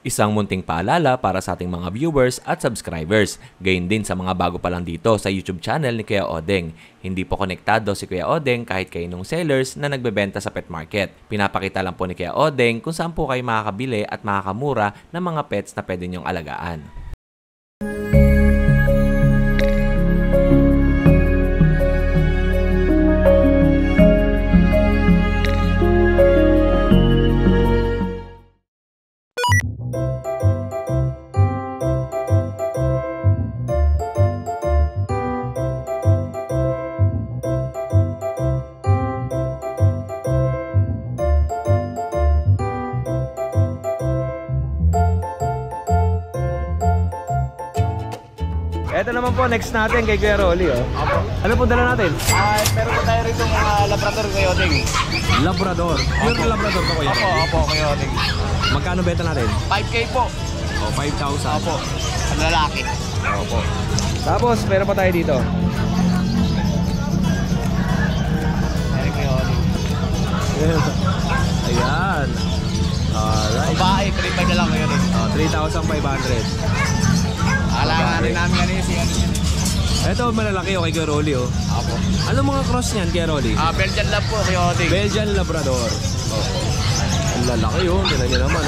Isang munting paalala para sa ating mga viewers at subscribers. Gayon din sa mga bago pa lang dito sa YouTube channel ni Kuya Odeng. Hindi po konektado si Kuya Odeng kahit kaninong sellers na nagbebenta sa pet market. Pinapakita lang po ni Kuya Odeng kung saan po kayo makakabili at makakamura ng mga pets na pwede niyong alagaan. Ito naman po, next natin kay Kuya Rolly. Opo. Ano po dala natin? Meron po tayo rito mga Labrador Kuya Odeng. Labrador. Pure Labrador po Kuya. Opo, Kuya Odeng. Magkano benta natin? 5K po. O, 5,000. Opo. Ang lalaki. Opo. Tapos, meron pa tayo dito. Meron Kuya Odeng. Ayan. Alright. Babae, 3.5 na lang Kuya Odeng. 3,500. Alangan rin namin ganun yung Ito, malalaki kay Kuya Rolly. Opo. Ano mga cross niyan, Kuya Rolly? Belgian Lab po Kuya Odeng. Belgian Labrador. Opo. Ang lalaki Tignan niyo naman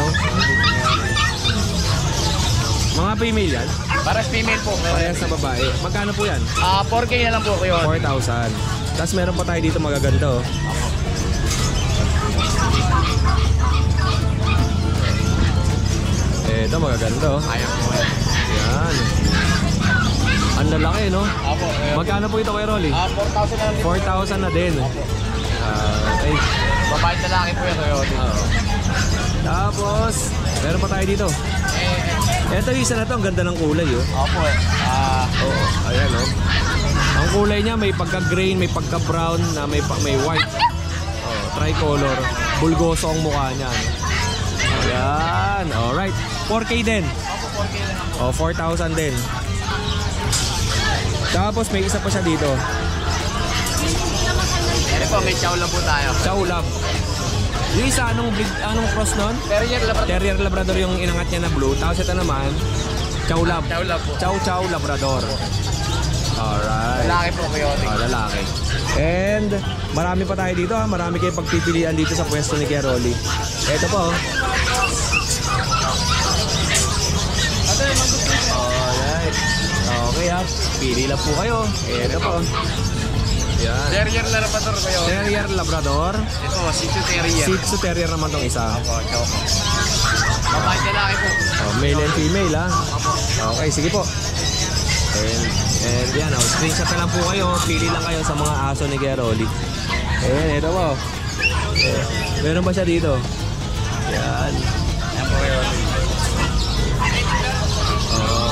Mga female yan? Para female po. Parehas na babae. Magkano po yan? 4K na lang po Kuya Odeng. 4,000. Tapos meron pa tayo dito magaganda Ito magaganda Ayan po. Yan. Ang lalaki Opo. Magkano po ito kay Rolly? 4,000 na lang. 4,000 na din. Okay. Babae lalaki po yan Kuya Odeng. Tapos, meron pa tayo dito. Ito yung isa na to, ang ganda ng kulay Opo. Oo, ayan Ang kulay niya may pagka-grain, may pagka-brown, na may white. Tricolor. Bulgoso ang mukha niya. Ayan, alright. 4K din. Opo, 4K na lang. 4,000 din. Tapos may isa pa siya dito. Ere po, may chow lang po tayo. Chow Lab. Yung isa, anong cross nun? Terrier Labrador. Terrier Labrador yung inangat niya na blue. Tapos ito naman, Chow Lab. Chow Lab po. Chow Labrador. Alright. Lalaki po Kuya Odeng. Lalaki. And marami pa tayo dito Marami kayong pagpipilian dito sa pwesto ni Kuya Rolly. Ito po Alright. Okay pili lang po kayo. Ito po. Yan. Terrier Labrador Kuya Odeng. Terrier Labrador. Ito, Shih Tzu Terrier. Shih Tzu Terrier naman tong isa. Opo, chow. Babae lalaki po. Male and female Okay, sige po. And yan screenshot na lang po kayo. Pili lang kayo sa mga aso ni Kuya Rolly. Ito po. Meron ba siya dito? Yan. Ayan po Kuya Odeng.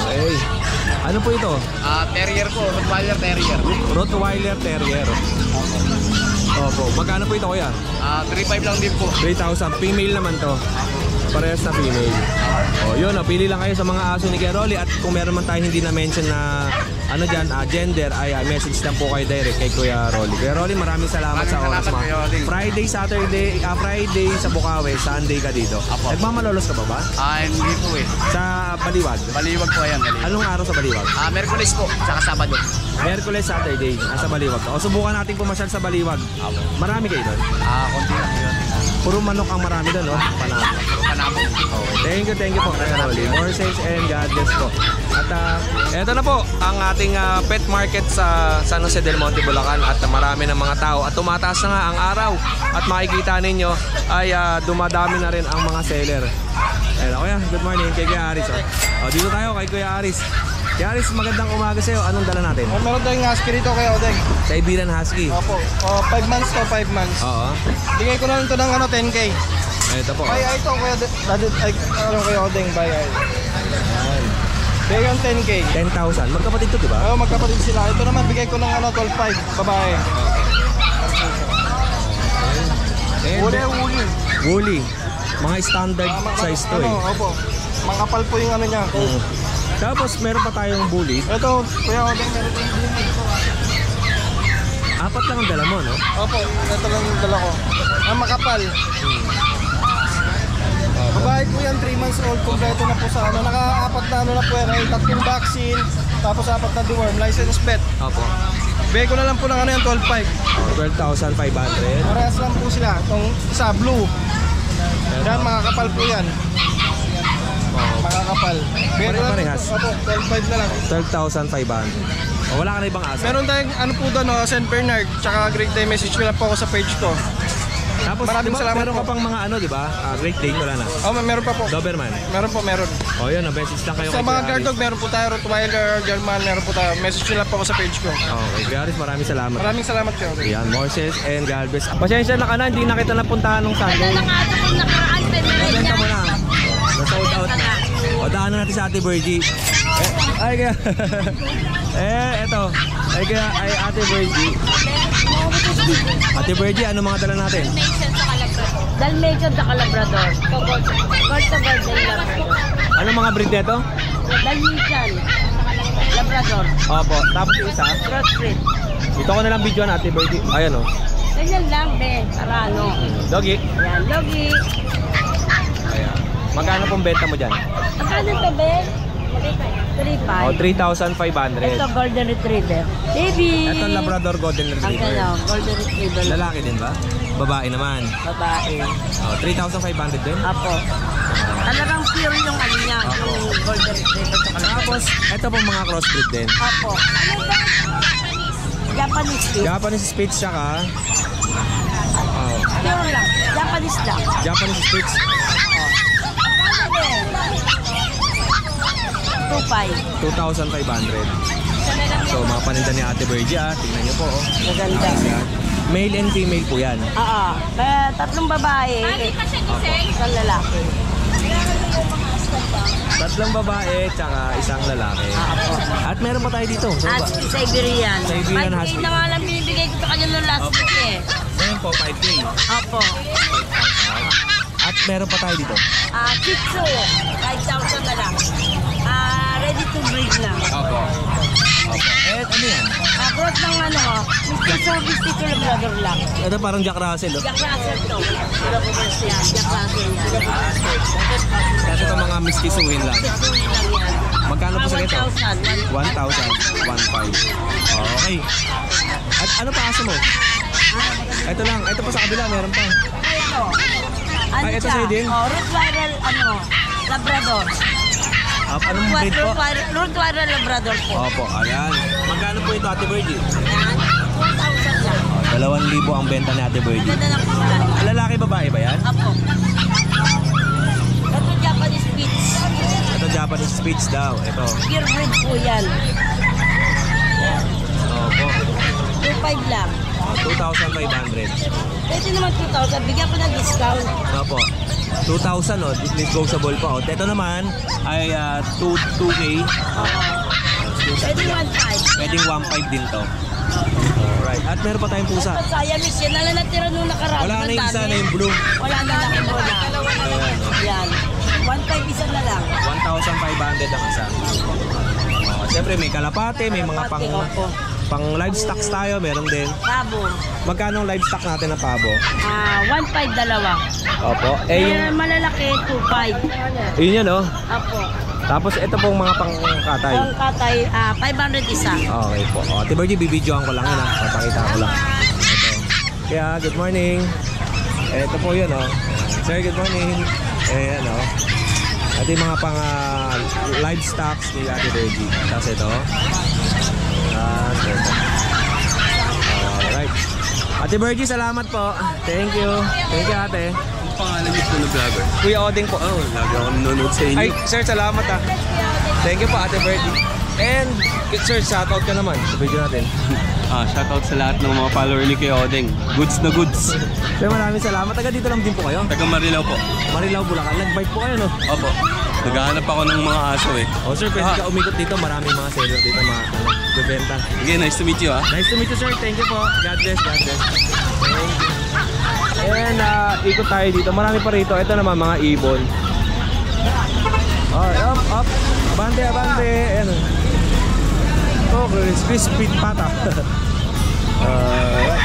Okay. Ano po ito? Terrier po, Rottweiler Terrier. Rottweiler Terrier. Opo. Magkano po ito kuya? 3.5 lang din po. 3,000. Female naman to. Parehas na female. Yun pili lang kayo sa mga aso ni Kuya Rolly. At kung meron man tayo hindi na-mention na gender, ay message lang po kayo direct kay Kuya Rolly. Kuya Rolly, maraming salamat sa oras mo. Friday, Saturday, Friday sa Bukawi, Sunday ka dito. Nagmamalolos ka ba? Hindi po Sa Baliwag? Baliwag po yan. Anong araw sa Baliwag? Merkulis po, saka Sabado. Merkulis, Saturday, nasa Baliwag ka. O subukan natin pumasyal sa Baliwag. Marami kayo doon? Konti lang yun. Puro manok ang marami doon, Panabo. Panabo. Okay, thank you po Kuya Rolly. More sales and God bless po. At eto na po ang ating pet market sa San Jose del Monte, Bulacan. At marami ng mga tao. At tumataas na nga ang araw. At makikita ninyo ay dumadami na rin ang mga seller. Kuya, good morning kay Kuya Aris. Dito tayo kay Kuya Aris. Kuya Aris, magandang umaga sa'yo. Anong dala natin? Meron tayong husky rito Kuya Odeng. Siberian Husky. Opo. 5 months to, 5 months. Oo. Bigay ko na lang ito ng 10K. Ito po. Buy ito Kuya Odeng, buy ay. Bigay yung 10K. 10,000. Magkapatid to, diba? Oo, magkapatid sila. Ito naman bigay ko ng 12.5, babae. Woolly. Woolly. Mga standard size to Opo. Makapal po yung niya. Tapos meron pa tayong bully. Ito, Kuya Odeng, meron tayong bully ito. 4 lang ang dala mo, no? Opo, ito lang yung dala ko. Ang makapal. Babae po yan, 3 months old, kompleto na po sa ano. Naka-apat na ano na po yan, ay 3 vaccine, tapos 4 na deworm, license vet. Opo. Bigay ko na lang po ng ano yan, 12.5. 12,500. Parehas lang po sila. Itong isa, blue. Yan, makakapal po yan. Makakapal. Bigay ko lang Parehas. po, opo, 12.5 na lang. 12,500. Oh, wala ka na ibang aso? Meron tayong ano po doon, St. Bernard, tsaka Great Day, message mo lang po ako sa page ko. Tapos, Maraming diba, salamat meron ka po. pang mga ano, di ba? Great Dane, wala na. Oh, meron pa po. Doberman. Meron po, meron. Oh, yun, message lang kayo Sa kay mga Kuya guard Aris. dog, meron po tayo, Rottweiler, German, meron po tayo. Message nyo lang po ako sa page ko. Okay, Kuya Aris, maraming salamat. Maraming salamat kayo. Yan, Morses and Galvez. Pasensya na ka na, hindi na kita napuntahan nung Sunday. nakaraan, Nabenta mo na. Na-sold out na. O, daanan natin sa Ate Virgie. Ay, kaya. Eto. Ay, Ate Virgie. Ate Virgie, ano mga dala natin? Dalmatian sa Labrador. Gold to gold na yung Labrador. Ano mga breed nito? Dalmatian. Labrador. Opo, tapos yung isa. Crossbreed. Dito ko na lang video Ate Virgie. Ayan o. Ganyan lang, be. Para ano. Doggy. Yan, logi. Ayan. Magkano pong benta mo dyan? Magkano to, be? 3.5. O, 3,500. Ito, Golden Retriever. Baby! Ito Labrador Golden Ang Retriever. galaw, Golden Retriever. Lalaki din ba? Babae naman. Babae. O, 3,500 din. Apo. Talagang pure yung ano niya, yung Golden Retriever sa Labrador. Tapos, ito pong mga crossbreed din. Apo. Japanese Spitz. Japanese Spitz tsaka Pure lang. Japanese lang. Japanese Spitz. 2.5. 2,500. So, mga paninda ni Ate Virgie tingnan nyo po. Oh. Maganda. Ayan. Male and female po yan. Oo. Tatlong babae. Isang lalaki. Tatlong babae tsaka isang lalaki. At meron pa tayo dito. So, Husky Siberian. Siberian 5K Husky. na nga lang binibigay ko sa kanya nung last week eh. Ngayon po, 5K. Opo. At meron pa tayo dito. Shih Tzu. 5,000 na lang. Ready to breed na. Opo. Ano yan? Cross ng ano ko. Mr. Service dito Labrador lang. Ito parang Jack Russell. Oh. Jack Russell to. Yan. Jack Russell yan. Kasi ito mga miskisuhin lang. Tuloy lang yan. Magkano po sa ito? 1,000. 1,000. 1,500. Okay. At ano pa aso mo? Ito lang. Ito pa sa kabila. Meron pa. Ito. Ano Ay, ito siya? sa'yo din? Rottweiler, Labrador. Anong breed po? Rottweiler Labrador po. Opo, ayan. Magkano po ito, Ate Virgie? Yan. 4,000 lang. 2,000 ang benta ni Ate Virgie. Ganda ng kulay. Lalaki, babae ba yan? Apo. Ito Japanese Spitz. Ito Japanese Spitz daw. Ito. Pure breed po yan. Opo. 2,500 lang. 2,500. Pwede naman 2,000. Bigyan ko ng discount. Opo. 2,000 oh, disposable pa oh. Ito naman ay 2K. Pwede 1,500. Pwedeng 1,500 din to. Alright. At meron pa tayong pusa. Ito Siamese yan. Nala natira nung nakaraan. Wala na yung isa na yung blue. Wala na lang yung wala. Ayan. Yan. 1,500 isa na lang. 1,500 ang isa. Oh, siyempre may kalapate, may mga pang livestock tayo, meron din. Pabo. Magkano ang livestock natin na pabo? 1,500 dalawa. Opo. Yung malalaki, 2,500. Yun yun oh. Apo. Tapos ito pong mga pangkatay. Ang katay, 500 isa. Okay po. O, Ate Virgie, bibidyoan ko lang yun ha. Papakita ko lang. Ito. Kaya, good morning. Ito po yun oh. Sir, good morning. Ayan oh. At yung mga pang livestock ni Ate Virgie. Tapos ito. Ito. Alright. Ate Virgie, salamat po. Thank you. Thank you, ate. Ang pangalan niyo po na vlogger? Kuya Oding po. Oh, lagi ako nanonood sa inyo. Ay, sir, salamat ah. Thank you po, Ate Virgie. And, sir, shoutout ka naman sa video natin. Shoutout sa lahat ng mga follower ni Kuya Oding. Goods na goods. Sir, maraming salamat. Taga dito lang din po kayo. Taga Marilao po. Marilao, Bulacan. Nag-bike po kayo, no? Opo. Naghahanap ako ng mga aso eh. Oh, sir, pwede ka umikot dito. Maraming mga seller dito, mga bebenta. Again, nice to meet you ah. Nice to meet you, sir. Thank you po. God bless, God bless. Thank you. And, ikot tayo dito. Marami pa rito. Ito naman, mga ibon. Oh, up. Abante, abante. Ayan. Oh, crispy pata. Alright.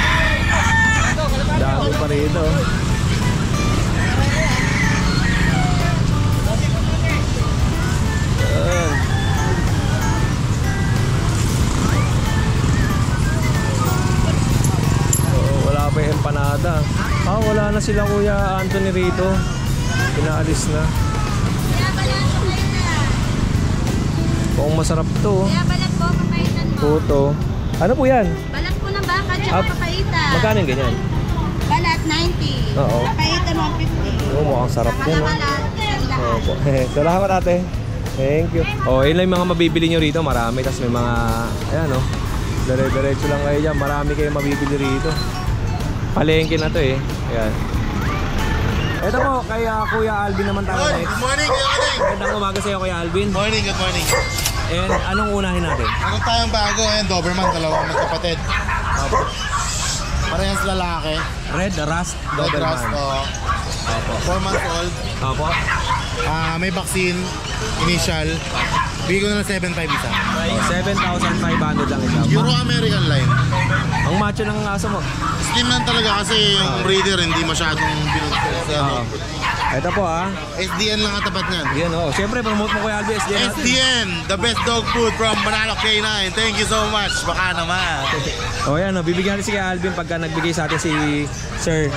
Dami pa rito. sila Kuya Anthony rito. Pinaalis na. Mukhang masarap to. Kaya balat po, papaitan mo. Puto. Ano po yan? Balat po ng baka, tsaka papaitan. Magkano yung ganyan? Balat, 90. Oo. Papaitan, 150. Oh, mukhang sarap Saka yun. na balat, 100. Opo. Salamat ate. Thank you. Oh, yun lang yung mga mabibili nyo rito. Marami. Tapos may mga, ayan oh. Dire-diretso lang kayo dyan. Marami kayong mabibili rito. Palengke na to eh. Ayan. Ito po, kay Kuya Alvin naman tayo next. Good morning, Kuya Odeng. Magandang umaga sa'yo Kuya Alvin. Good morning. And anong unahin natin? Meron tayong bago, ayan, Doberman, dalawang magkapatid. Parehas lalaki. Red Rust Red Doberman. Rust, 4 months old. Opo. May vaccine, initial. Bigay ko na ng 7.5 isa. 7,500 lang isa. Euro-American line. Ang macho ng aso mo. Slim lang talaga kasi yung breeder hindi masyadong Oo. Ito po SDN lang ang tapat niyan. Yan oh. Siyempre, promote mo Kuya Alvin SDN natin. SDN, the best dog food from Manalo K9. Thank you so much. Baka naman. O yan, bibigyan natin si Kuya Alvin pagka nagbigay sa atin si Sir,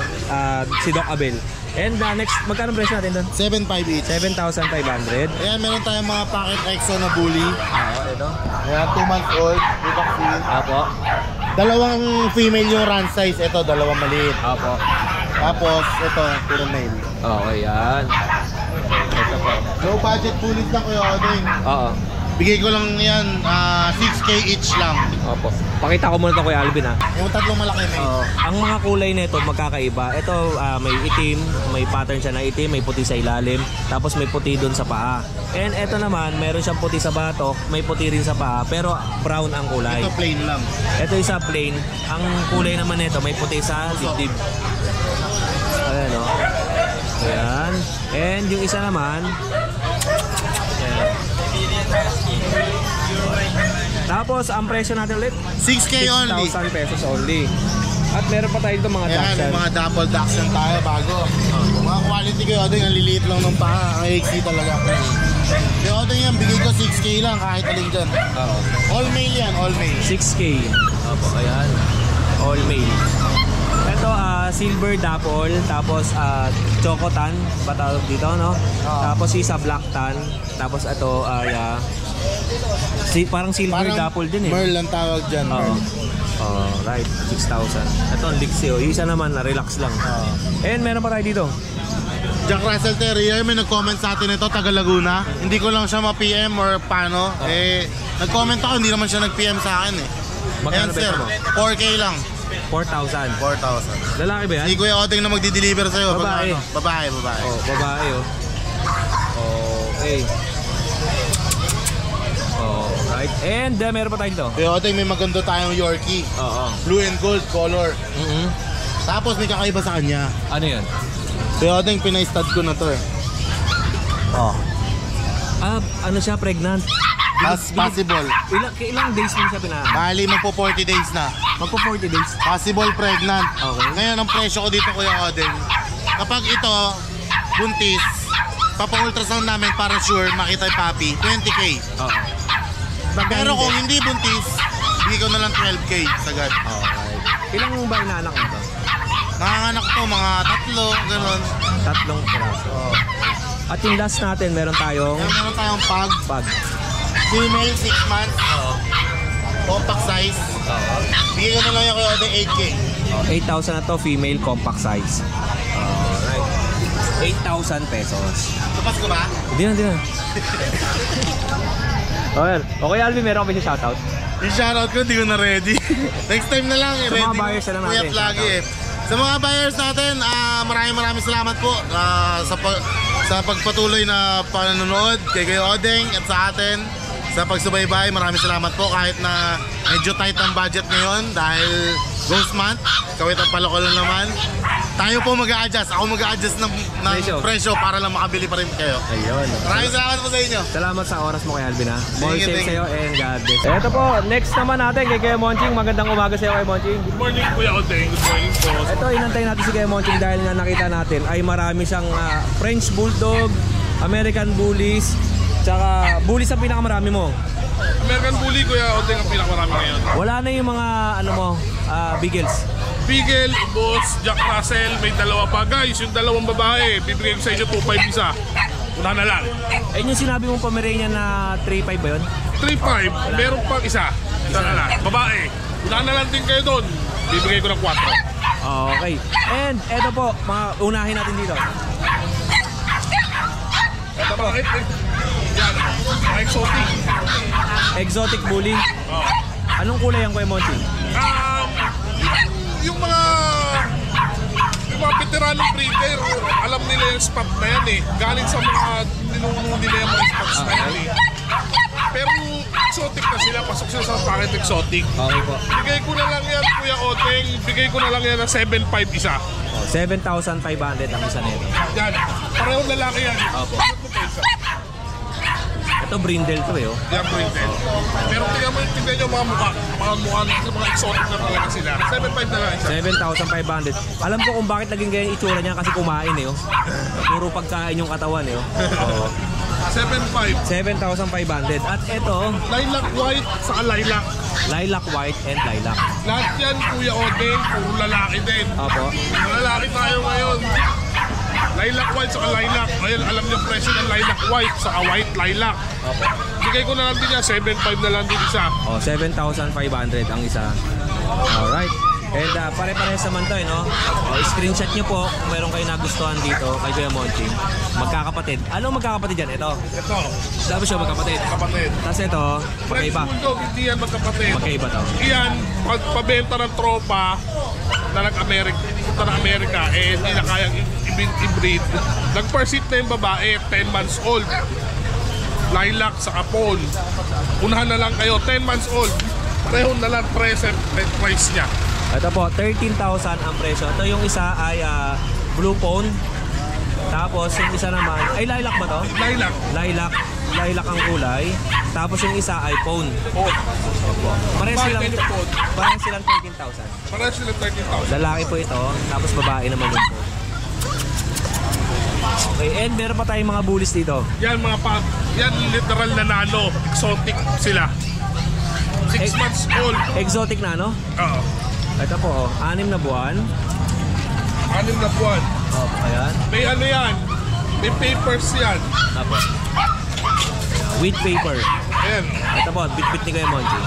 si Doc Abel. And next, magkano presyo natin doon? 7.5 each. 7,500. Ayan, meron tayong mga packet EXO na bully. Oo, ito. Ayan, 2 months old, may vaccine. Apo. Dalawang female yung run size, ito dalawang maliit. Apo. Tapos ito, puro male. Okay, yan. Ito po. Low budget pulis lang Kuya Odeng. Oo. Bigay ko lang yan, 6K each lang. Opo. Pakita ko muna ito Kuya Alvin Yung tatlong malaki may. Ang mga kulay nito magkakaiba. Ito may itim, may pattern siya na itim, may puti sa ilalim, tapos may puti doon sa paa. And ito naman, meron siyang puti sa batok, may puti rin sa paa, pero brown ang kulay. Ito plain lang. Ito isa plain. Ang kulay naman nito may puti sa dibdib. Ayan o. Ayan. And yung isa naman, ayan. Tapos ang presyo natin ulit 6K only. 6,000 pesos only. At meron pa tayo dito mga Ayan, Dachshund. yung mga double Dachshund tayo bago. Mga quality Kuya Odeng, ang liliit lang ng paa. Ang HC talaga. Kuya Odeng yan, bigay ko 6K lang kahit alin dyan. Oo. All male yan, all male. 6K. Opo, ayan. All male. Ito, silver dapple, tapos choco tan, ba tawag dito, no? Tapos isa black tan, tapos ito, parang silver dapple din eh. Merl ang tawag dyan. Oo. Right, 6,000. Ito ang Lixio. Yung isa naman, relax lang. And meron pa tayo dito. Jack Russell Terrier, may nag-comment sa atin ito, taga Laguna. Hindi ko lang siya ma-PM or paano. Nag-comment ako, hindi naman siya nag-PM sa akin eh. Magkano Ayan sir, benta mo? 4K lang. 4,000. 4,000. Lalaki ba yan? Si Kuya Odeng na magdi-deliver sa'yo. Babae. Babae. Oh, babae oh. Okay. Right. And meron pa tayo dito. Kuya Odeng, may maganda tayong Yorkie. Oo. Blue and gold color. Mm-hmm. Tapos may kakaiba sa kanya. Ano yun? Kuya Odeng, pinay-stud ko na to eh. Ano siya, pregnant? Possible. Ilang days mo siya Bali, magpo 40 days na. Magpo 40 days? Possible pregnant. Okay. Ngayon, ang presyo ko dito, Kuya Odeng, kapag ito, buntis, papa-ultrasound namin para sure makita yung puppy, 20K. Oo. Pero kung hindi buntis, bigay ko na lang 12K sagad. Alright. Ilang ba inaanak mo to? Nanganganak to, mga 3, gano'n. 3 piraso. At yung last natin, meron tayong Meron tayong pug. Female, 6 months. Compact size. Bigay ko na lang yung Kuya Odeng 8K. 8,000 na to, female compact size. Alright. 8,000 pesos. Tapas ko ba? Hindi na. Ayan. Okay, Alvin, meron ka ba siya shoutout? Yung shoutout ko, hindi ko na ready. Next time na lang. Sa mga buyers na lang natin. Lagi eh. Sa mga buyers natin, maraming salamat po sa pagpatuloy na panonood kay Kuya Odeng at sa atin. Sa pagsubaybay, maraming salamat po kahit na medyo tight ang budget ngayon dahil Ghost Month, kawit ang palokolan naman. Tayo po mag-a-adjust. Ako mag-a-adjust ng presyo para lang makabili pa rin kayo. Ayun. Maraming salamat po sa inyo. Salamat sa oras mo kay Alvin ha. More Thank you, sales thank sa'yo and God bless. Ito po, next naman natin kay Kuya Monching. Magandang umaga sa'yo kay Monching. Good morning Kuya Odeng, good morning po. Ito, inantay natin si Kuya Monching dahil nga nakita natin ay marami siyang French Bulldog, American Bullies, tsaka Bullies ang pinakamarami mo. American Bully Kuya Odeng ang pinakamarami ngayon. Wala na yung mga Beagles. Beagle, Boss, Jack Russell, may dalawa pa. Guys, yung dalawang babae, bibigay ko sa inyo 2.5 isa. Una na lang. Eh, yung sinabi mong Pomeranian na 3.5 ba yun? 3.5, meron pang isa. Isa na lang. Babae, una na lang din kayo doon. Bibigay ko ng 4. Okay. And eto po, mga unahin natin dito. Ito ba? Yan, mga exotic. Exotic bully. Oh. Anong kulay ang Kuya Monty? Yung mga veteranong breeder, alam nila yung spot na yan eh. Galing sa mga ninuno nila yung mga spots na yan eh. Pero exotic na sila, pasok sila sa packet exotic. Okay po. Bigay ko na lang yan, Kuya Oteng. Bigay ko na lang yan ng 7.5 isa. 7,500 ang isa nito. Yan, parehong lalaki yan. Opo. Ano po isa? Ito brindle to eh. Oh. Yan, Brintel. Pero tingnan nyo mga mukha. Mga exotic na talaga sila. 7.5 na lang isa. 7,500. Alam ko kung bakit naging ganyan itsura niya kasi kumain eh. Oh. Puro pagkain yung katawan eh. Oh. 7.5. 7,500. At ito, Lilac white sa lilac. lilac white and lilac. Lahat yan, Kuya Odeng, puro lalaki din. Opo. Lalaki tayo ngayon. Lilac white sa lilac. Ngayon, alam niyo presyo ng lilac white sa white lilac. Opo. Bigay ko na lang din yan, 7.5 na lang din isa. Oh, 7,500 ang isa. Alright. And pare-parehas naman to, no? Screenshot nyo po kung meron kayo nagustuhan dito kay Kuya Monching. Magkakapatid. Anong magkakapatid yan? Ito. Ito, Sabi siya magkapatid. kapatid. Tapos ito, French magkaiba. Bulldog, hindi yan magkapatid. Magkaiba to. Iyan, pabenta ng tropa na nag-Amerika, eh hindi na kayang i-breed. Nag-persit na yung babae, 10 months old. Lilac sa kapon. Unahan na lang kayo, 10 months old. Parehong na lang price niya. Ito po, 13,000 ang presyo. Ito yung isa ay blue phone. Tapos yung isa naman, ay lilac ba to? Lilac. Lilac ang kulay. Tapos yung isa ay phone. Oh. Parehas Bakit silang yung phone? 13,000. Parehas sila 13,000. Lalaki po ito, tapos babae naman yung phone. Okay, and meron pa tayong mga bullies dito. Yan yan literal na nano, exotic sila. 6 months old. Exotic na, no? Oo. Ito po, 6 na buwan. 6 na buwan. Oh, ayan. May ano yan? May papers yan. Tapos, with paper. Ayan. Ito po, bit-bit ni Kuya Monty.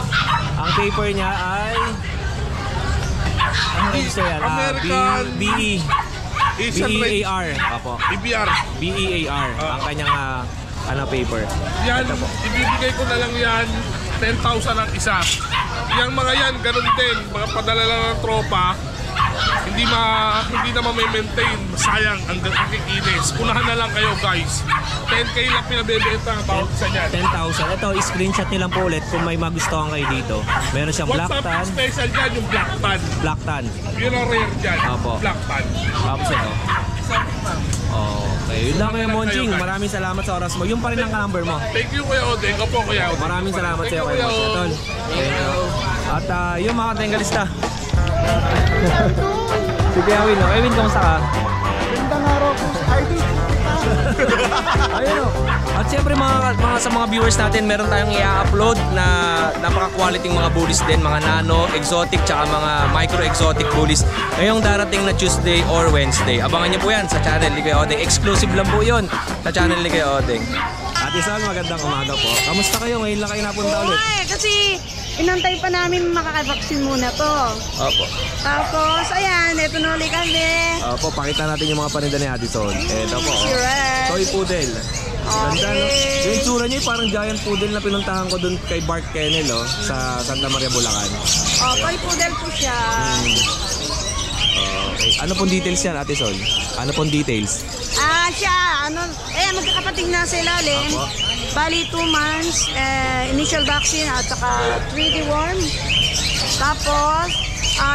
Ang paper niya ay... Ano register yan? American BE. Asian BEAR. Apo. EBR. BEAR. Ang kanyang paper. Yan, ibibigay ko na lang yan 10,000 ang isa. Yang mga yan, ganun din. Mga padala lang ng tropa. Hindi na ma-maintain. Sayang ang kikinis. Unahan na lang kayo guys. 10K lang pinabebenta ang bawat isa niyan. 10,000. Ito, screenshot niyo lang po ulit kung may magustuhan kayo dito. Meron siyang black What's up tan. special dyan? Yung black tan. Black tan. Yun ang rare dyan. Opo. Black tan. Tapos ito. Okay, yun lang Kuya Monching. Maraming salamat sa oras mo. Yung pa rin ang number mo. Thank you Kuya Odeng. Opo Kuya Odeng. Maraming salamat sa iyo, Thank Kuya you, Kuya Monching. Tol. At yung mga tengalista. Si Kuya Win, no? Win, kamusta ka? Gandang araw po sa ID. Ayun o. At syempre sa mga viewers natin, meron tayong i-upload na napaka-quality mga bullies din, mga nano, exotic, tsaka mga micro-exotic bullies. Ngayong darating na Tuesday or Wednesday. Abangan niyo po yan sa channel ni Kuya Odeng. Exclusive lang po yun sa channel ni Kuya Odeng. Ate Sal, magandang umaga po. Kamusta kayo? Ngayon lang kayo napunta ulit. Kasi inantay pa namin makakabaksin muna to. Opo. Tapos, ayan, eto na ulit kami. Opo, pakita natin yung mga paninda ni Addison. Eto po. Si Red. Toy Poodle. Ganda, no? Okay. Yung itsura niya parang giant poodle na pinuntahan ko dun kay Bart Kennel, oh, sa Santa Maria, Bulacan. Toy poodle po siya. Okay. Ano pong details yan, Ate Sol? Ano pong details? Magkakapatid na sa ilalim. Bali, 2 months, initial vaccine at saka 3D worm. Tapos,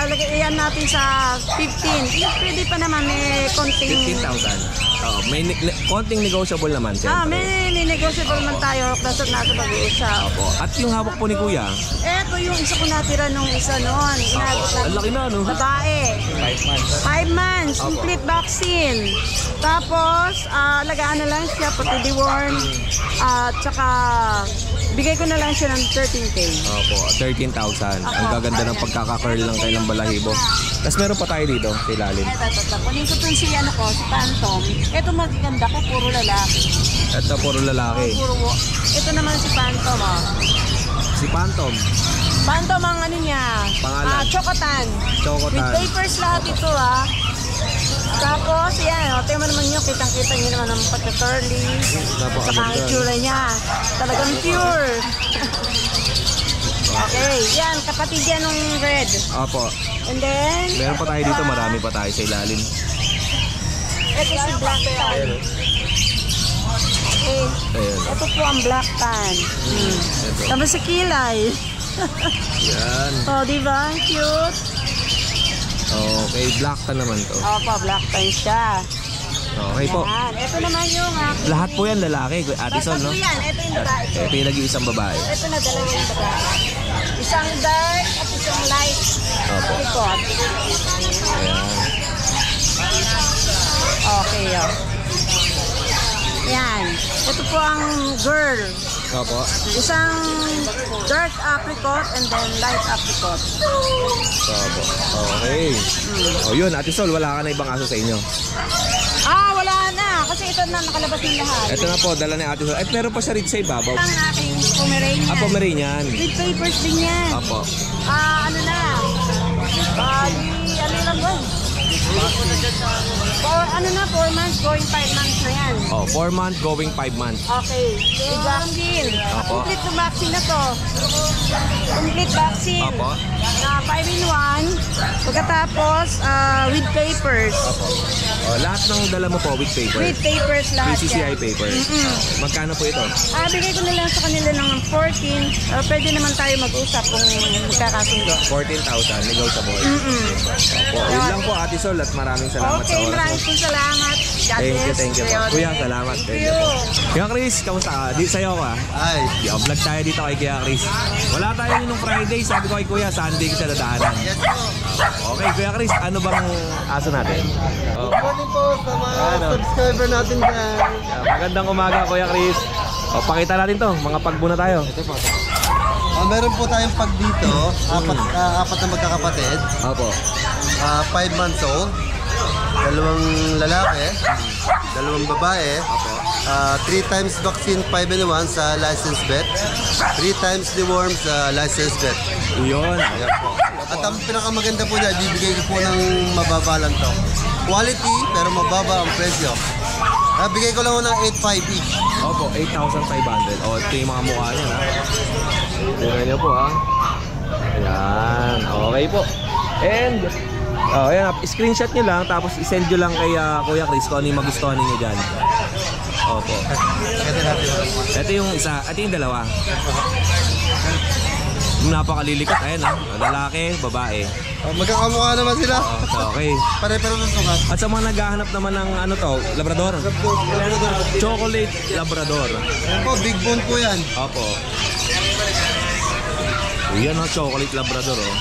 lagyan natin sa 15. Pwede pa naman, may konting... 15,000. Oh, may konting negotiable naman, siyempre. May negotiable man tayo kasi nasa pag-uusap. Opo. At yung hawak po ni Kuya? Eto yung isa ko natira nung isa noon. Ang laki na, no? Babae. 5 months. Complete vaccine. Tapos, lagaan na lang siya, pati deworm. At saka, bigay ko na lang siya ng 13K. Opo, 13,000. Ang gaganda ng pagkaka-curl ng kailang balahibo. Tapos meron pa tayo dito sa ilalim. Ito. Kunin ko dun si Phantom. Ito magaganda ko, puro lalaki. Ito puro lalaki. Ito naman si Phantom, oh. Si Phantom. Phantom ang ano niya? Pangalan? Chocotan. Chocotan. With papers lahat ito, Tapos, yan, tingnan mo naman nyo, kitang-kita nyo naman ang pagka-curly. Saka ang itsura niya. Talagang pure. Okay, yan, kapatid yan ng red. Opo. And then, Meron pa tayo dito, marami pa tayo sa ilalim. ito si Black Tan. Okay, Ayan. ito po ang Black Tan. Ito. Tapos si Kilay. Yan. Oh, di ba? Ang cute. Okay, black tan naman to. Opo, Black Tan siya. Okay po. Yan, ito naman yung Lahat po yan lalaki, Ate Sol, no? Yan, ito yung babae. Ito yung nag-iisang babae. Ito na, dalawa yung babae. Isang dark at isang light. Opo. Ikot. Ayan. Okay, Yan. Ito po ang girl. Opo. Isang dark apricot and then light apricot. Opo. Okay. O yun, Ate Sol, wala ka na ibang aso sa inyo. Wala na. Kasi ito na nakalabas ng lahat. Ito na po, dala ni Ate Sol. At meron pa siya rin sa ibabaw. Ang aking Pomeranian. Pomeranian. With papers din yan. Opo. Ano na? Ano lang ba? Ano na, 4 months, going 5 months na yan. 4 months going 5 months. Okay. May vaccine. Opo. Complete na vaccine na to. Complete vaccine. Opo. 5-in-1. Pagkatapos, with papers. Opo. Lahat ng dala mo po with paper. With papers lahat PCCI yan. paper. Magkano po ito? Bigay ko na lang sa kanila ng 14. Pwede naman tayo mag-usap kung magkakasundo. 14,000 negotiable. Opo. Yun lang po, Ate Sol, at maraming salamat sa Okay, oras mo. maraming pong salamat. God bless. Thank you po. Kuya, salamat. Thank you po. Kuya Chris, kamusta ka? Di sa'yo ka? Ay, Vlog tayo dito kay Kuya Chris. Wala tayo nung Friday, sabi ko kay Kuya, Sunday ko siya dadaanan. yes po. Okay, Kuya Chris, ano bang aso natin? Good morning po sa mga subscriber natin dyan. Magandang umaga, Kuya Chris. Pakita natin to, mga pagbo na tayo. Meron po tayong pag dito, apat na magkakapatid. Opo. 5 months old, 2 lalaki, 2 babae, 3 times vaccine 5-in-1 sa licensed vet, 3 times deworm sa licensed vet. Yun. At ang pinakamaganda po niya, bibigay ko po ng mababa lang to. Quality, pero mababa ang presyo. Bigay ko lang ng 8.5 each. Opo, 8,500. Ito yung mga mukha niya, ha? Tingnan niyo po, ha? Ayan. Okay po. And, ayan, screenshot niyo lang, tapos isend niyo lang kay Kuya Chris kung ano yung magustuhan niyo dyan. Opo. Ito yung isa, ito yung dalawa. Napakalilikot, ayan, ha? Lalaki, babae. Magkakamukha naman sila. Okay. Pare-pero ng sukat. At sa mga naghahanap naman ng ano to, Labrador? Chocolate Labrador. Ayan po, big bone po yan. Opo. Yan o, chocolate Labrador, oh.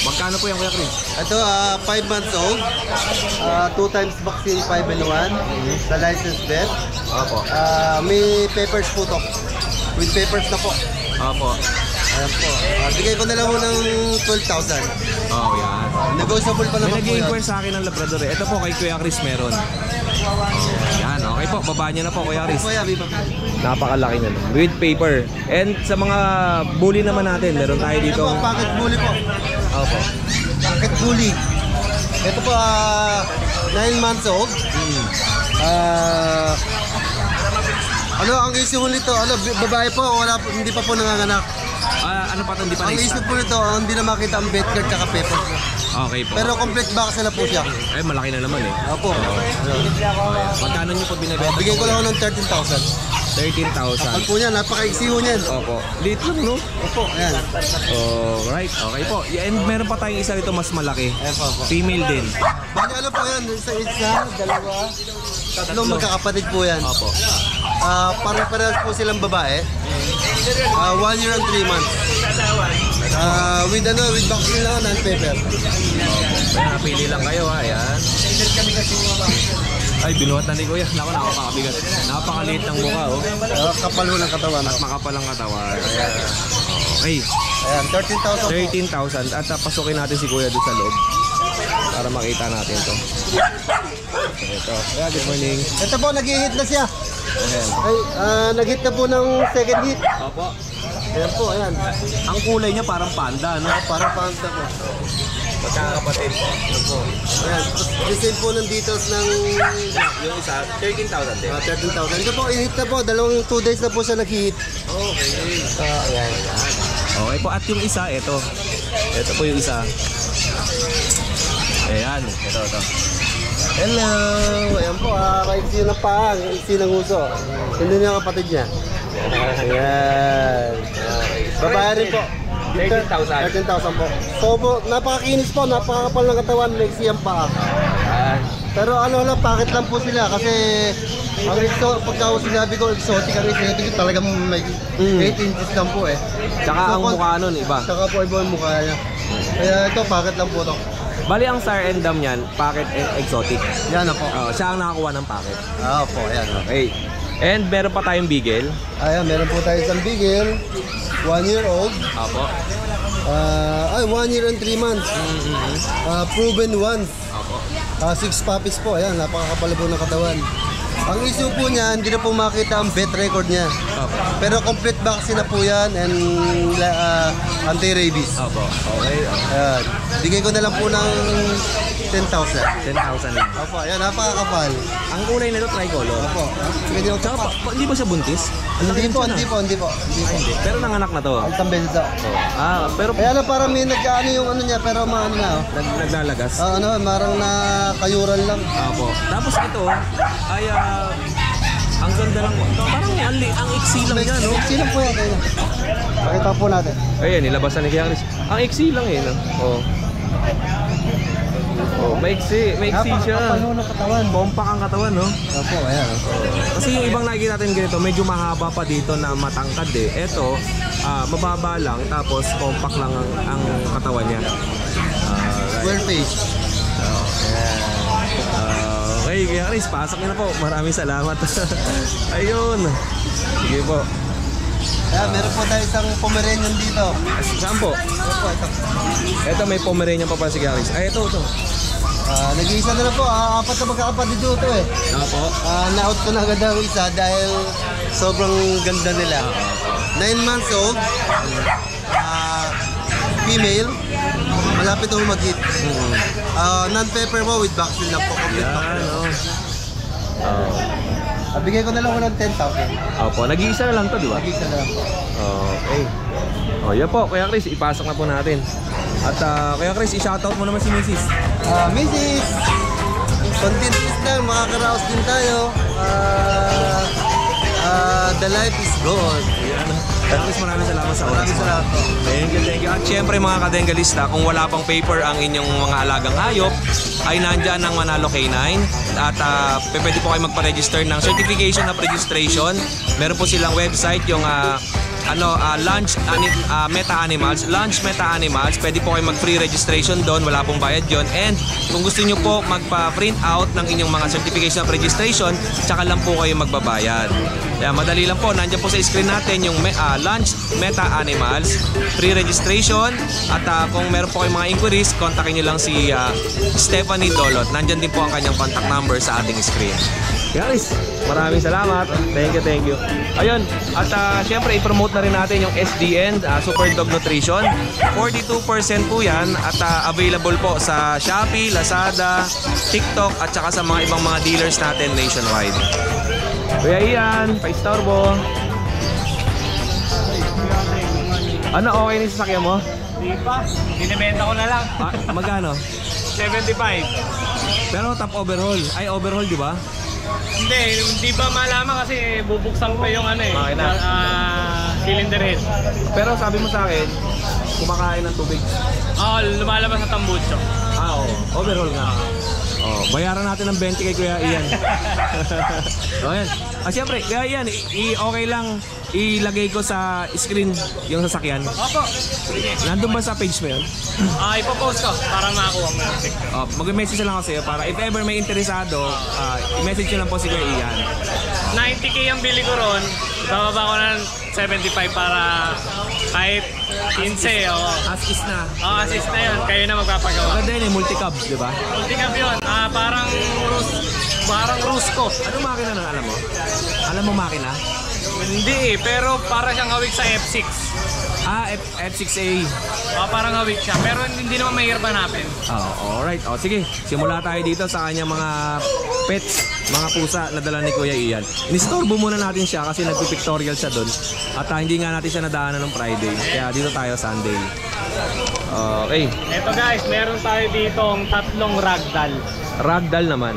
Magkano po yan, Kuya Chris? Ito, 5 months old. 2 times vaccine 5-in-1 sa licensed vet. Opo. May papers po to. With papers na po. Opo. Ayan po. Bigay ko na lang ng 12,000. Oh, yan. Negotiable pa May naman po yan. nag-inquire sa akin ng Labrador, eh. Ito po kay Kuya Chris meron. Yan, okay po. Baba niyo na po, Kuya Chris. Kuya, may Napakalaki na. With paper. And sa mga bully naman natin, meron tayo Ito dito. po, pocket bully po. Opo. Pocket bully. Ito po, 9 months old. Ano ang isip mo nito? Ano, babae po, hindi pa po nanganganak. Ano pa ito? Hindi pa Ang isip po nito, hindi na makita ang vet card tsaka paper. Okay po. Pero complete box na po siya. Eh, malaki na naman eh. Opo. Magkano niyo po binibenta? Bigay ko lang ako ng 13,000. 13,000. Pag po niyan, napaka-iksi ho niyan. Opo. Liit lang, no? Opo, ayan. Alright. Okay po. And meron pa tayong isa dito mas malaki. Ayan po, opo. Female din. Bali, ano po yan? Isa, dalawa, tatlong magkakapatid po yan. Opo. Parang-parehas po silang babae. 1 year and 3 months. With vaccine lang, non-paper. Kaya napili lang kayo, ha. Ayan. Ay, binuhat na ni Kuya. Naku, napakabigat. Napakaliit ng mukha, oh. Kapal ho ng katawan. At makapal ang katawan. Okay. Ayan, 13,000 po. 13,000. At pasukin natin si Kuya doon sa loob. Para makita natin to. Ito. Kuya, good morning. Ito po, nag-hit na siya. Ayan. Ay, nag-hit na po ng second hit. Opo. Ayan po, ayan. Ang kulay niya parang panda, no? Para panta po. Magkakapatid. Ayan po. Ayan. Design po ng details ng Yung isa, 13,000 din. 13,000. Ito po, in-hit na po. 2 days na po siya nag-hit. Okay. Ayan. Okay po. At yung isa, ito. Ito po yung isa. Ayan. Ito. Hello! Ayan po, kaiksi ng paa, kaiksi ng uso. Hindi niya kapatid niya. Ayan. Babae rin po. 13,000. 13,000 po. So po, napakakinis po, napakakapal ng katawan, kaiksi ang paa. Pero ano lang, pakit lang po sila kasi pagka sinabi ko exotic, ang sinabi ko talagang may 8 inches lang po eh. Tsaka ang mukha nun, iba. Tsaka po iba ang mukha niya. Kaya ito, pakit lang po ito. Bali ang Star and Dam niyan, packet and exotic. Yan na po. Siya ang nakakuha ng packet. Po, ayan. Okay. And meron pa tayong bigel. Ayan, meron po tayo isang bigel, 1 year old. Apo. 1 year and 3 months. Proven once. Apo. 6 puppies po. Ayan, napakakapal po ng katawan. Ang issue po niya, hindi na po makita ang vet record niya. Apo. Pero complete vaccine na po yan and anti-rabies. Apo. Okay. Ayan. Bigay ko na lang po ng 10,000. 10,000 lang. Opo, ayan, napakakapal. Ang kulay nito tricolor. Opo. Pwede yung Tsaka hindi ba siya buntis? Hindi po. Pero nanganak na to. Ang tambelsa. Pero Kaya lang parang may nag-ano yung ano niya, pero maano na. naglalagas. Marang na kayuran lang. Apo. Tapos ito ay ang ganda lang. Parang ang iksi lang niya, no? Sino po yan? Pakita po natin. Ayan, nilabasan ni Kuya Chris. Ang iksi lang eh, no? Maiksi siya. Napakapal ng katawan. Compact ang katawan, no? Opo, ayan. Kasi yung ibang nakikita natin ganito, medyo mahaba pa dito na matangkad eh. Ito, mababa lang, tapos compact lang ang katawan niya. Square face. Okay, Kuya Chris, pasok niyo na po. Maraming salamat. Ayun. Sige po. Ayan, meron po tayo isang Pomeranian dito. Saan po? Opo, ito. Ito, may Pomeranian pa pala si Kuya Chris. Ay, ito. Nag-iisa na po. 4 na magkakapatid dito eh. Po. Na-out ko na agad ang isa dahil sobrang ganda nila. 9 months old. Female. Malapit na mag-hit. Non-pepper po with vaccine lang po. Complete vaccine. Bigay ko na lang ng 10,000. Opo, nag-iisa na lang to, di ba? Nag-iisa na lang po. Okay. Yan po, Kuya Chris, ipasok na po natin. At Kuya Chris, i-shoutout mo naman si Mrs. Mrs. Content is lang, makakaraos din tayo. The life is good. Kuya Chris, maraming salamat sa oras. Maraming salamat po. Thank you. At syempre mga kadengalista, kung wala pang paper ang inyong mga alagang hayop, ay nandyan ang Manalo K9 at pwede po kayo magpa-register ng certification of registration. Meron po silang website, yung Launch Meta Animals. Launch Meta Animals. Pwede po kayo mag-free registration doon. Wala pong bayad yon. And kung gusto nyo po magpa-print out ng inyong mga certification of registration, tsaka lang po kayo magbabayad. Kaya madali lang po. Nandiyan po sa screen natin yung Launch Meta Animals. Free registration. At kung meron po kayong mga inquiries, kontakin nyo lang si Stephanie Dolot. Nandiyan din po ang kanyang contact number sa ating screen. Guys, maraming salamat. Thank you. Ayun, at syempre i-promote na rin natin yung SDN, Super Dog Nutrition. 42% po yan at available po sa Shopee, Lazada, TikTok at saka sa mga ibang mga dealers natin nationwide. Kuya Ian, pa-istorbo. Ano, okay na yung sasakyan mo? Di pa. Binibenta ko na lang. Magkano? 75. Pero top overhaul. Ay, overhaul, di ba? Hindi pa malaman kasi bubuksan pa yung Makina. cylinder head. Pero sabi mo sa akin, kumakain ng tubig. Lumalabas sa tambucho. Oo. Overhaul nga. Oh, bayaran natin ng 20 kay Kuya Ian. Oh, yan. Siyempre, Kuya Ian, okay lang ilagay ko sa screen yung sasakyan. Opo. Sige. Nandun ba sa page mo yun? Ipopost ko para makakuha mo yung picture. Mag-message lang ako sa'yo para if ever may interesado, i-message nyo lang po si Kuya Ian. 90k ang bili ko ron. Bababa ko ng 75 para kahit 15 o. As is na. Assist na yun. Kayo na magpapagawa. Maganda yun eh, multi-cab, di ba? Multi-cab yun. Parang Rusco. Ano makina nun, alam mo? Alam mo makina? Hindi pero para siyang hawik sa F6. F6A. Parang hawik siya. Pero hindi naman mahirap hanapin. Alright. Sige, simula tayo dito sa kanyang mga pets, mga pusa na dala ni Kuya Ian. Inistorbo muna natin siya kasi nagpipictorial siya doon. At hindi nga natin siya nadaanan ng Friday. Kaya dito tayo Sunday. Okay. Eto guys, meron tayo ditong 3 ragdoll. Ragdoll naman.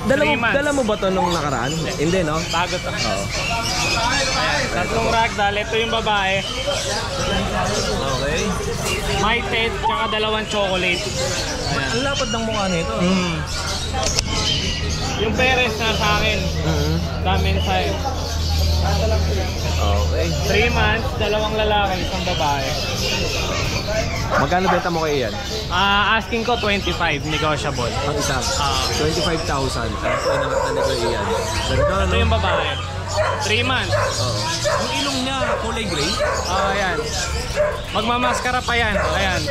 Dala mo ba to nung nakaraan? Hindi, no? Bago to. Oo. 3 ragdoll. Ito yung babae. Okay. Mighted, tsaka 2 chocolate. Ang lapad ng mukha nito. Yung Perez na sa akin. Dami sa'yo. Okay. 3 months, 2 lalaki, 1 babae. Magkano benta mo kay Ian? Asking ko 25, negotiable. Ang isang? 25,000. Tapos inangat na ni Kuya Ian. Ganda, Ito no? yung babae. 3 months. Ang ilong niya, kulay gray? Ayan. Magmamaskara pa yan. Ayan.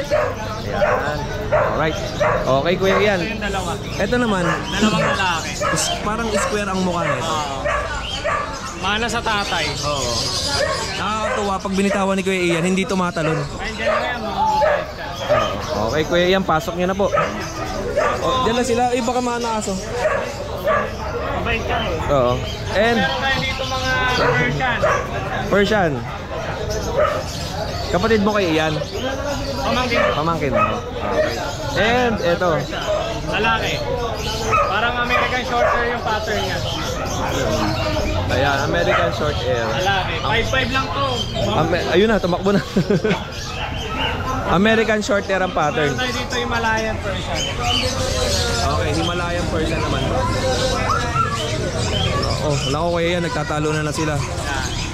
Ayan. Alright. Okay, Kuya Ian. Ito yung 2. Ito naman, 2 lalaki. parang square ang mukha nito. Mana sa tatay. Oo. Nakakatuwa pag binitawan ni Kuya Ian, hindi tumatalon. Nandiyan na yan, mamamutahit ka. Okay, Kuya Ian, pasok niyo na po. Diyan na sila. Baka mga nakaso. Mabait ka. Oo. And Meron tayo dito mga Persian. Persian. Kapatid mo kay Ian? Pamangkin ko. Pamangkin mo. Okay. And eto. Lalaki. Parang American Shorthair yung pattern niya. Ayan, American Short Hair. Lalaki. 5'5 lang to. Ayun na, tumakbo na. American Short Hair ang pattern. Meron tayo dito Himalayan Persian. Okay, Himalayan Persian naman. Naku Kuya Ian, nagtatalo na sila.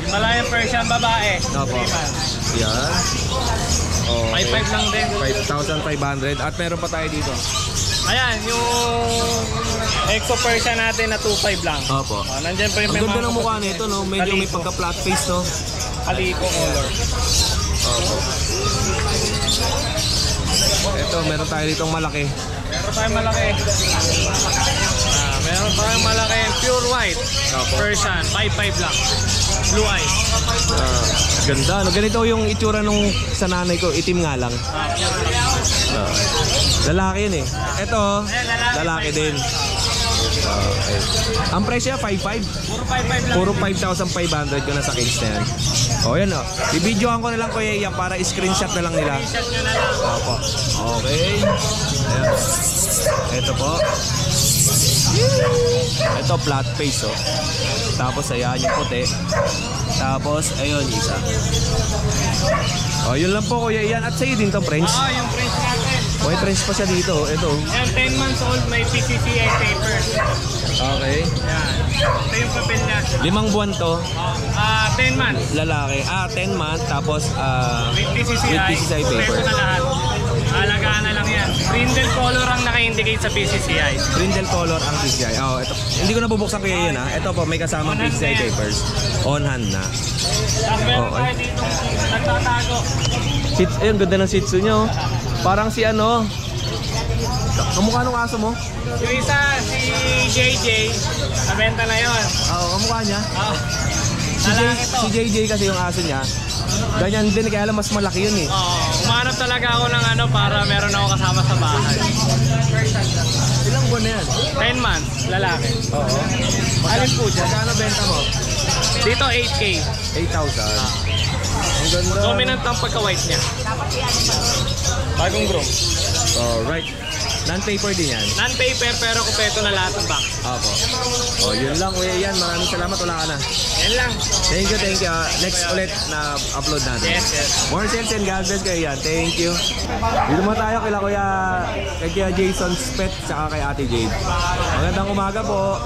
Himalayan Persian babae. Opo. Yan. 5'5 lang din. 5,500. At meron pa tayo dito. Ayan, yung Exo Persian natin na 2'5 lang. Opo. Nandiyan pa yung Ang ganda ng mukha nito, no? Medyo may pagka-flat face, no? Kaliko color. Opo. Ito, meron tayo ditong malaki. Meron tayong malaki. Meron tayong malaki. Pure white. Persian. 5'5 lang. Blue eyes. Ganda, no? Ganito yung itsura nung sa nanay ko. Itim nga lang. Lalaki yun eh. Ito, lalaki din. Okay. Ang presyo 5,500. Puro 5'5 lang. Puro 5,500 ko na sa case na yan. Yan o. I-videohan ko na lang Kuya Ian para screenshot na lang nila. T-shirt nyo na lang. Opo. Okay. Ayan. Ito po. Ito flat face oh. Tapos ayan yung puti. Tapos ayun isa. Yun lang po Kuya Ian. At sa'yo din to French. Yung French natin. May French pa siya dito. Ito. Ayan, 10 months old. May PCCI paper. Okay. Ayan. Ito yung papel niya. 5 buwan to. 10 months. Lalaki. 10 months. Tapos With PCCI. with PCCI paper. Kompleto na lahat. Alagaan na lang yan. Brindle color ang naka-indicate sa PCCI. Brindle color ang PCCI. Ito. Hindi ko nabubuksan Kuya Ian ha. Ito po may kasamang On hand PCCI na yan. papers. On hand na. Tapos meron tayo dito. Nagtatago. Ayun, ganda ng Shih Tzu nyo. Parang si ano. Kamukha nung aso mo? Yung isa, si JJ. Nabenta na yun. Kamukha niya. Si Lalaki to. JJ kasi yung aso niya. Ganyan din, kaya alam mas malaki yun eh. Umanap talaga ako ng para meron ako kasama sa bahay. Ilang buwan na yan? 10 months, lalaki. Oo. Alin po dyan? Magkano benta mo? Dito 8K. 8,000. Ang ganda. Dominant ang pagka-white niya. Bagong groom. Alright. Non-paper din yan. Non-paper pero kumpleto na lahat ng box. Opo. Oh, yun lang Kuya Ian. Maraming salamat. Wala ka na. Yan lang. Thank you. Next ulit na upload natin. Yes. More sales and God bless Kuya Ian. Thank you. Dito mo tayo kay Kuya Jason's Pet saka kay Ate Jade. Magandang umaga po.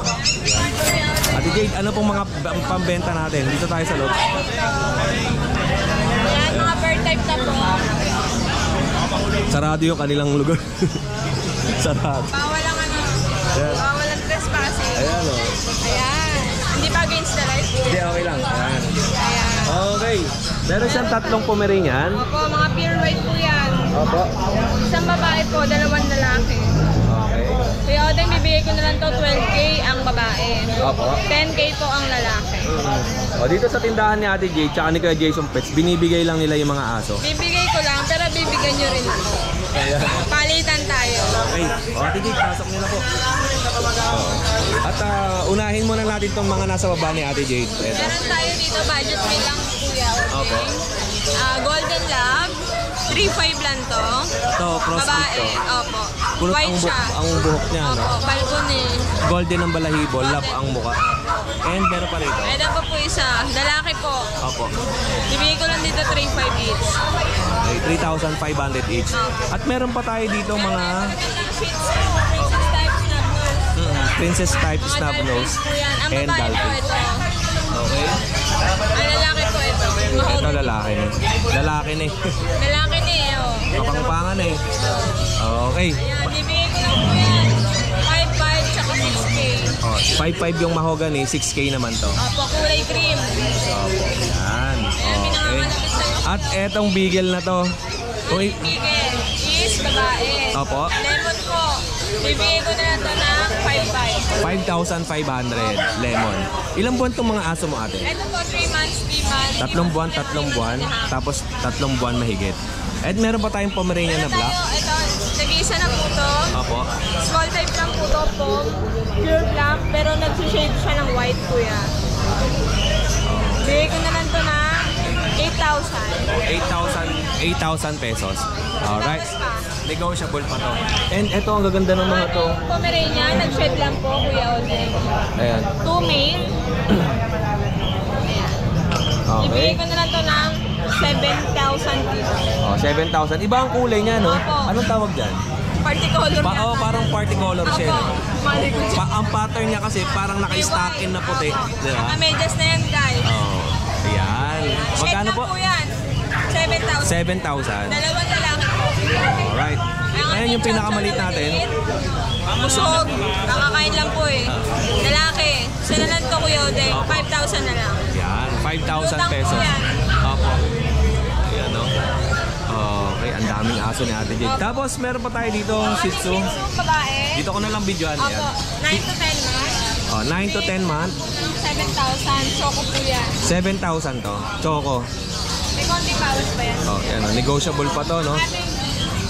Ate Jade, ano pong mga pambenta natin? Dito tayo sa loob. Ayan, mga bird type na po. Sarado yung kanilang lugar. Sarado. Bawal ang Ayan. bawal ang trespassing. Ayan o. Ayan. Hindi pa against the light. Hindi, okay lang. Ayan. Ayan. Okay. Meron siyang 3 Pomeranian. Opo, mga pure white po yan. Opo. Isang babae po, 2 lalaki. Okay. Kaya Odeng, bibigay ko na lang to 12K ang babae. Opo. 10K po ang lalaki. O dito sa tindahan ni Ate Jade tsaka ni Kuya Jason Pets, binibigay lang nila yung mga aso. Bibigay ko lang, pero bibigyan nyo rin ako. Ayan. Palitan tayo. Okay. O Ate Jade, pasok nila po. At unahin muna natin itong mga nasa baba ni Ate Jade. Ito. Meron tayo dito, budget meal lang kuya. Opo. Golden Lab, 3.5 lang to. Ito, crossbreed Babae, to. opo. Kulot White siya. ang buhok niya, no? Opo, balcony. Golden ang balahibo, love ang muka. And meron pa rito. Ito po po isa, lalaki po. Opo. Bibigay ko lang dito 3.5 each. Okay, 3,500 each. At meron pa tayo dito mga Princess type princess type snub nose. snub nose Po yan. Ang and babae po Dalton. ito. Okay. Ang lalaki po ito. Ito lalaki ni. Lalaki ni. Lalaki ni oh. Kapangpangan eh. Okay. Ayan, bibigay ko lang po yan. 5.5 tsaka 6K. Oh, 5,500 yung mahogany, 6K naman to. Opo, kulay cream. Yan. Ayan, Okay. pinangamalapit sa'yo. At etong beagle na to. Uy, Bigel is babae. Opo. Lemon po. Bibigay ko na lang ito ng 5.5. 5,500 lemon. Ilang buwan tong mga aso mo ate? Ito po, 3 months, 3 months. 3 buwan, tapos 3 buwan mahigit. At meron pa tayong Pomeranian na black. Ito, nag-iisa na po to. Opo. Small type lang po to po. Pure black, pero nag-shade siya ng white kuya. Bigay ko na lang to na 8,000. 8,000 pesos. Alright. Negotiable pa to. And ito, ang gaganda ng mga to. Pomeranian, nag-shed lang po kuya Odeng. Ayan. 2 male. Ayan. Okay. Ibigay ko na lang to ng 7,000 dito. Oh, 7,000. Iba ang kulay niya, no? Opo. Anong tawag dyan? Party color Oh, parang party color siya. Opo. Mali ko siya. Ang pattern niya kasi parang naka-stockin na puti. Di ba? Naka-medyas na yan guys. Oh. Ayan. Magkano Shed po? lang po yan. 7,000. 7,000. Dalawang lalaki po. Alright. Ayan yung pinakamaliit natin. Busog. Nakakain lang po eh. Lalaki. Sila lang to kuya Odeng. 5,000 na lang. Yan, 5,000 Lutang po pesos. yan. Opo. Ayan, no? Okay, ang daming aso ni Ate Jade. Tapos, meron pa tayo dito, Shih Tzu. Shih Tzu, babae. Dito ko na lang videoan yan. Opo. 9 to 10 months. 9 to 10 month, 7,000. Choco po yan. 7,000 to. Choco. May konting bawas pa yan. Yan, no? Negotiable pa to, no?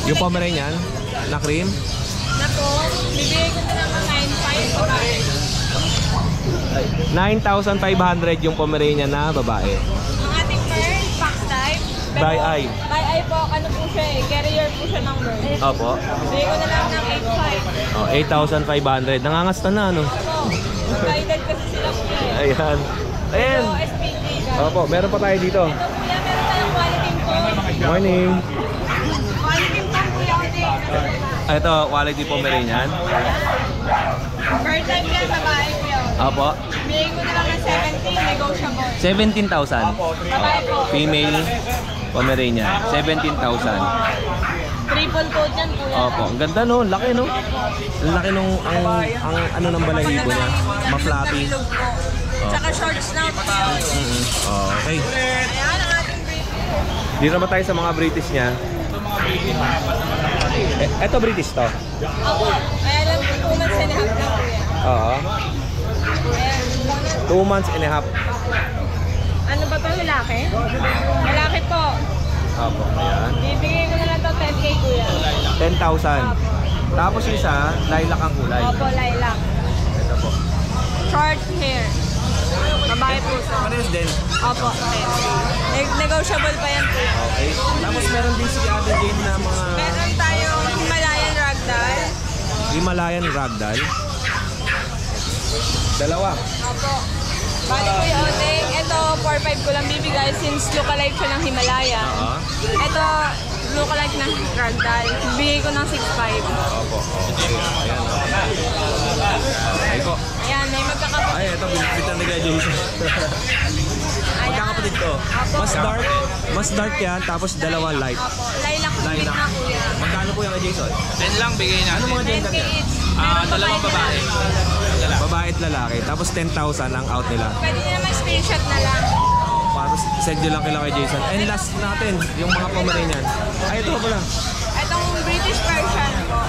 Yung Pomeranian na cream. Na po, bibigay ko na lang ng 9,500 babae. 9,500 yung Pomeranian na babae. Ang ating bird, fox type. By eye. By eye po, ano po siya eh. Carrier po siya ng bird. Opo. Bigay ko na lang ng 8,500. 8,500. Nangangasta na, no? Opo. Excited kasi sila po eh. Ayan. Ayan. So, SPG guys. Opo, meron pa tayo dito. Ito kuya, meron tayong quality po. Morning. Quality po kuya Odeng. Ito, quality Pomeranian. Bird type yan, babae kuya. Opo. Bigay ko na lang ng 17, negotiable. 17,000. Babae po. Female Pomeranian. 17,000. Triple coat yan kuya. Opo. Ang ganda, no? Laki, no? Ang laki nung ang ano ng balahibo niya. Ma-floppy. Bilog po. Tsaka short snout po yun. Okay. Ayan ang ating breed. Dito naman tayo sa mga British niya. Ito British to. Ako, kaya lang 2 months and a half na kuya. Oo. Ayan. 2 months and a half. Ano ba to, lalaki? Lalaki po. Opo. Ayan. Bibigay ko na lang to 10K kuya. 10,000. Tapos yung isa, lilac ang kulay. Opo, lilac. Ito po. Short hair. Babae po to. Parehas din. Opo, negotiable pa yan kuya. Okay. Tapos meron din si Ate Jade na mga... Meron tayong Himalayan Ragdoll. Himalayan Ragdoll. Dalawa. Opo. Bali Kuya Odeng, ito 4-5 ko lang bibigay since lookalike siya ng Himalaya. Ito, lookalike ng Ragdoll. Bigay ko ng 6.5. Opo. Okay. Ayan. Ay po. Ayan, may magkakapatid. Ay, ito. Binipitan ni Kuya Jason. Magkakapatid to. Mas dark yan, tapos dalawa light. Opo, lilac pink na kuya. Magkano po yung kay Jason? 10 lang bigay natin. Ano mga gender 10K yan? each. Meron Dalawang babae. Babae at lalaki. Tapos 10,000 ang out nila. Pwede nyo naman screenshot na lang. Para send nyo lang kila kay Jason. And last natin, yung mga Pomeranian. Ay, ito pala. Itong British Persian po.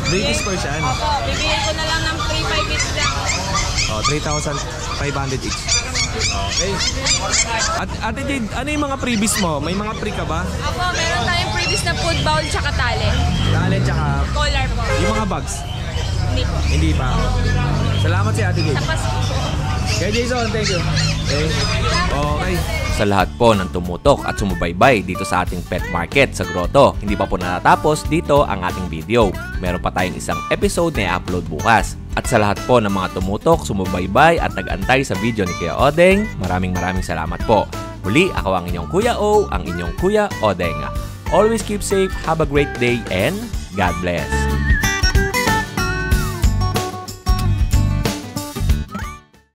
British Persian. Opo, bibigyan ko na lang ng 3.5 each lang. Oh, 3,500 each. Okay. At Ate Jade, ano yung mga freebies mo? May mga free ka ba? Opo, meron tayong previous na food bowl tsaka tali. Talent tsaka Collar po. yung mga bags. Hindi po. Hindi pa. Salamat si Ate Jade. Tapos Kay Jason, thank you. Okay. Sa lahat po ng tumutok at sumubaybay dito sa ating pet market sa Grotto, hindi pa po natatapos dito ang ating video. Meron pa tayong isang episode na i-upload bukas. At sa lahat po ng mga tumutok, sumubaybay at nag-antay sa video ni Kuya Odeng, maraming salamat po. Muli, ako ang inyong Kuya O, ang inyong Kuya Odeng. Always keep safe, have a great day, and God bless.